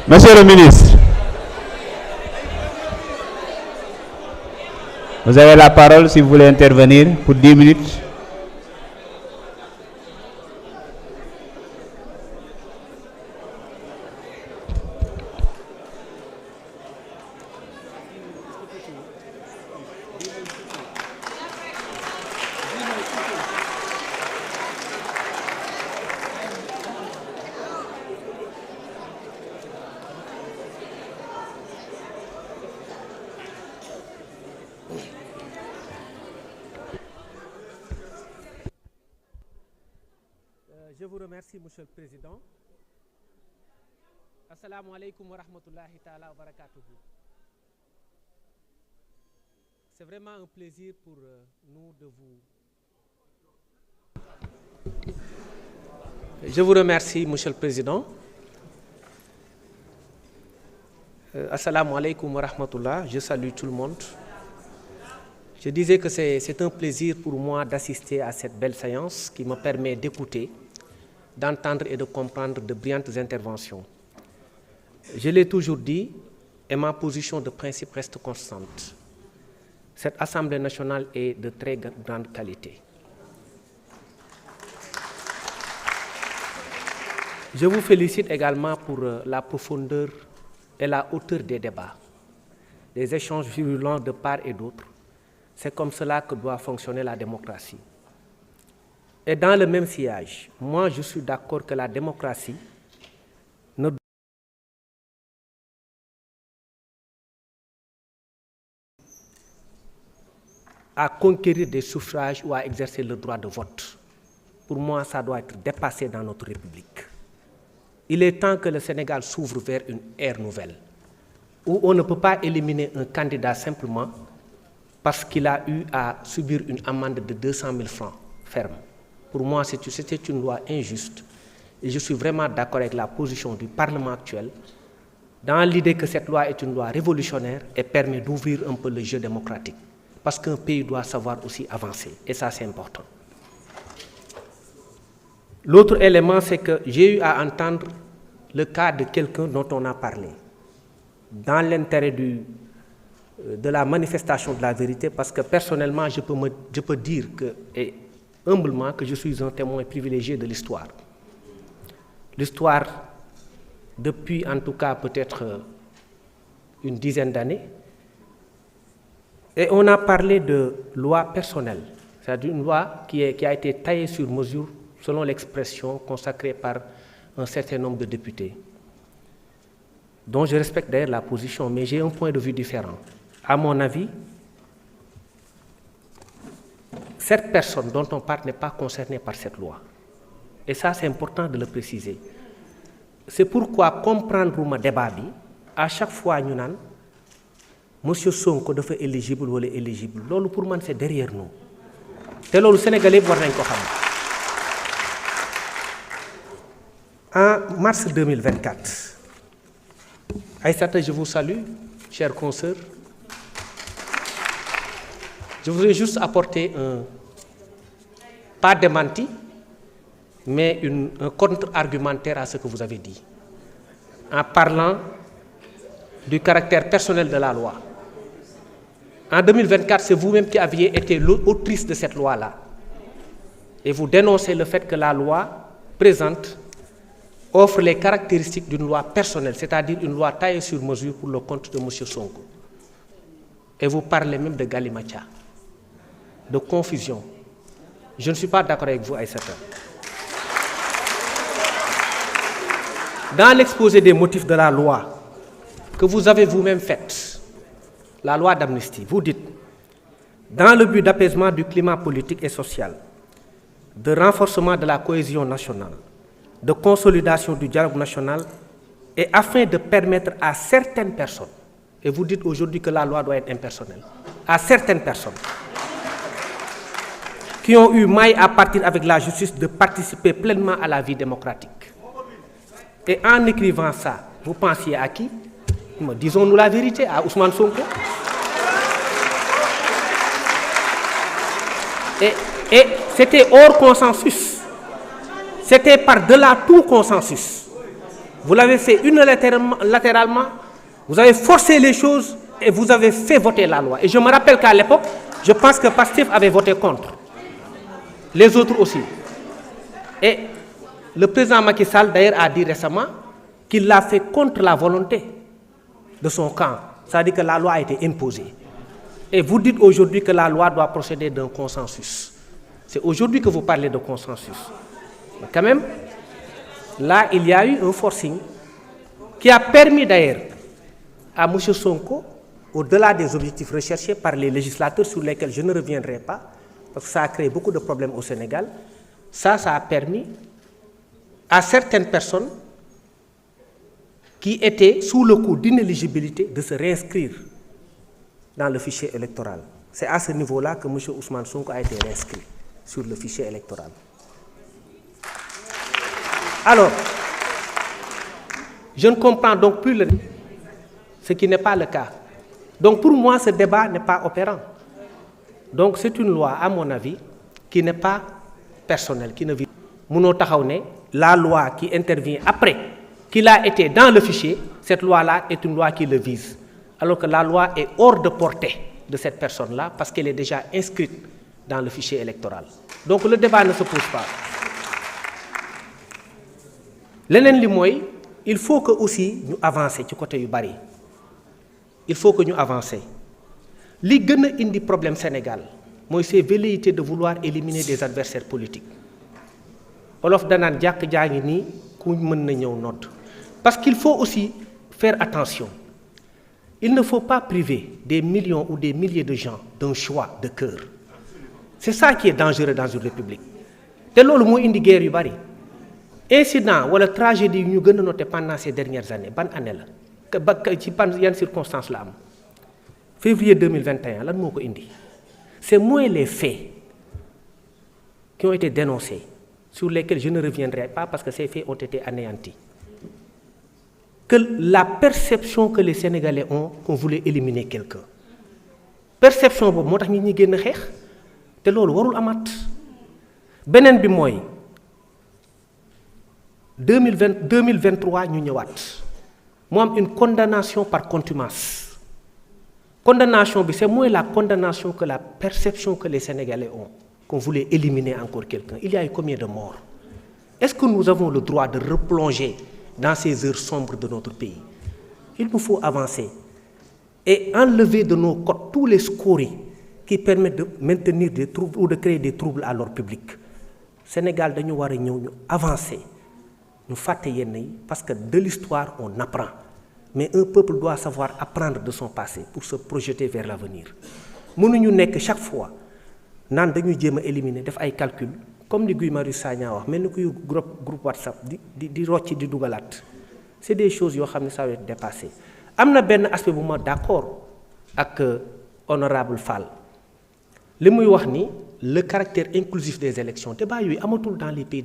Monsieur le ministre, vous avez la parole si vous voulez intervenir pour 10 minutes. Je vous remercie, Monsieur le Président. Assalamu alaikum wa rahmatullahi ta'ala wa barakatuhu. C'est vraiment un plaisir pour nous de vous... Je vous remercie, Monsieur le Président. Assalamu alaikum wa rahmatullah. Je salue tout le monde. Je disais que c'est un plaisir pour moi d'assister à cette belle séance qui me permet d'écouter, d'entendre et de comprendre de brillantes interventions. Je l'ai toujours dit, et ma position de principe reste constante. Cette Assemblée nationale est de très grande qualité. Je vous félicite également pour la profondeur et la hauteur des débats, des échanges virulents de part et d'autre. C'est comme cela que doit fonctionner la démocratie. Et dans le même sillage, moi je suis d'accord que la démocratie ne doit à conquérir des suffrages ou à exercer le droit de vote. Pour moi, ça doit être dépassé dans notre République. Il est temps que le Sénégal s'ouvre vers une ère nouvelle, où on ne peut pas éliminer un candidat simplement parce qu'il a eu à subir une amende de 200 000 francs ferme. Pour moi, c'était une loi injuste et je suis vraiment d'accord avec la position du Parlement actuel dans l'idée que cette loi est une loi révolutionnaire et permet d'ouvrir un peu le jeu démocratique. Parce qu'un pays doit savoir aussi avancer et ça c'est important. L'autre élément, c'est que j'ai eu à entendre le cas de quelqu'un dont on a parlé dans l'intérêt de la manifestation de la vérité, parce que personnellement, je peux dire que, et humblement, que je suis un témoin privilégié de l'histoire. L'histoire, depuis en tout cas peut-être une dizaine d'années, et on a parlé de loi personnelle, c'est-à-dire une loi qui a été taillée sur mesure, selon l'expression consacrée par un certain nombre de députés, dont je respecte d'ailleurs la position, mais j'ai un point de vue différent. À mon avis, cette personne dont on parle n'est pas concernée par cette loi. Et ça, c'est important de le préciser. C'est pourquoi comprendre le débat, à chaque fois, nous avons Monsieur Sonko dafa éligible ou éligible. Lolo pour moi, c'est derrière nous. Et le Sénégalais doit le savoir. En mars 2024, Aïssata, je vous salue, chers consoeurs. Je voudrais juste apporter pas démenti, mais un contre-argumentaire à ce que vous avez dit, en parlant du caractère personnel de la loi. En 2024, c'est vous-même qui aviez été l'autrice de cette loi-là. Et vous dénoncez le fait que la loi présente offre les caractéristiques d'une loi personnelle, c'est-à-dire une loi taillée sur mesure pour le compte de M. Sonko. Et vous parlez même de galimatia, de confusion. Je ne suis pas d'accord avec vous, Aïssata. Dans l'exposé des motifs de la loi que vous avez vous-même faite, la loi d'amnistie, vous dites, dans le but d'apaisement du climat politique et social, de renforcement de la cohésion nationale, de consolidation du dialogue national et afin de permettre à certaines personnes, et vous dites aujourd'hui que la loi doit être impersonnelle, à certaines personnes qui ont eu maille à partir avec la justice de participer pleinement à la vie démocratique. Et en écrivant ça, vous pensiez à qui? Disons-nous la vérité, à Ousmane Sonko. Et c'était hors consensus. C'était par-delà tout consensus. Vous l'avez fait unilatéralement, vous avez forcé les choses et vous avez fait voter la loi. Et je me rappelle qu'à l'époque, je pense que Pastef avait voté contre. Les autres aussi. Et le président Macky Sall, d'ailleurs, a dit récemment qu'il l'a fait contre la volonté de son camp. C'est-à-dire que la loi a été imposée. Et vous dites aujourd'hui que la loi doit procéder d'un consensus. C'est aujourd'hui que vous parlez de consensus. Mais quand même, là, il y a eu un forcing qui a permis d'ailleurs à M. Sonko, au-delà des objectifs recherchés par les législateurs sur lesquels je ne reviendrai pas, parce que ça a créé beaucoup de problèmes au Sénégal, ça a permis à certaines personnes qui étaient sous le coup d'inéligibilité de se réinscrire dans le fichier électoral. C'est à ce niveau-là que M. Ousmane Sonko a été réinscrit sur le fichier électoral. Alors, je ne comprends donc plus ce qui n'est pas le cas. Donc pour moi, ce débat n'est pas opérant. Donc c'est une loi, à mon avis, qui n'est pas personnelle, qui ne vise. Mouno Tahaouné, la loi qui intervient après qu'il a été dans le fichier, cette loi-là est une loi qui le vise. Alors que la loi est hors de portée de cette personne-là parce qu'elle est déjà inscrite dans le fichier électoral. Donc le débat ne se pose pas. Leneen li mooy il faut que aussi ñu avancer ci côté yu bari. Il faut que ñu avancer. Li gën a indi problème Sénégal mooy ces velléités de vouloir éliminer des adversaires politiques. Olof danaan jàkk jaa ngi nii ku mën na ñëw nodd. Parce qu'il faut aussi faire attention. Il ne faut pas priver des millions ou des milliers de gens d'un choix de cœur. C'est ça qui est dangereux dans une république. Te loolu moo indi guerre yu bari. Incident wala tragédie yu ñu gën a noté pendant ces dernières années ban année la ba ci yan circonstances la am février 2021 lan moo ko indi c'est moins les faits qui ont été dénoncés sur lesquels je ne reviendrai pas parce que ces faits ont été anéantis que la perception que les Sénégalais ont qu'on voulait éliminer quelqu'un perception boobu moo tax nit ñi génn xeex te loolu warul amaat beneen bi mooy 2023 ñu ñëwaat mu am une condamnation par contumace condamnation bi c'est moins la condamnation que la perception que les Sénégalais ont qu'on voulait éliminer encore quelqu'un. Il y a eu combien de morts? Est-ce que nous avons le droit de replonger dans ces heures sombres de notre pays? Il nous faut avancer et enlever de nos codes tous les scories qui permettent de maintenir des troubles ou de créer des troubles à l'ordre public. Sénégal dañu war a ñëw ñu avancer ñu fàtte yenn yi parce que de l'histoire on apprend mais un peuple doit savoir apprendre de son passé pour se projeter vers l'avenir. Mënuñu nekk chaque fois naan dañuy jéem a éliminer def ay calcul comme ni Guy Marius Sagna wax mel ni kuy groupe WhatsApp di rocci di dugalaat c'est des choses yoo xam ne ça va être dépassé. Am na benn aspect bu ma d'accord ak honorable Fall li muy wax ni le caractère inclusif des élections débat yooyu amatul dans les pays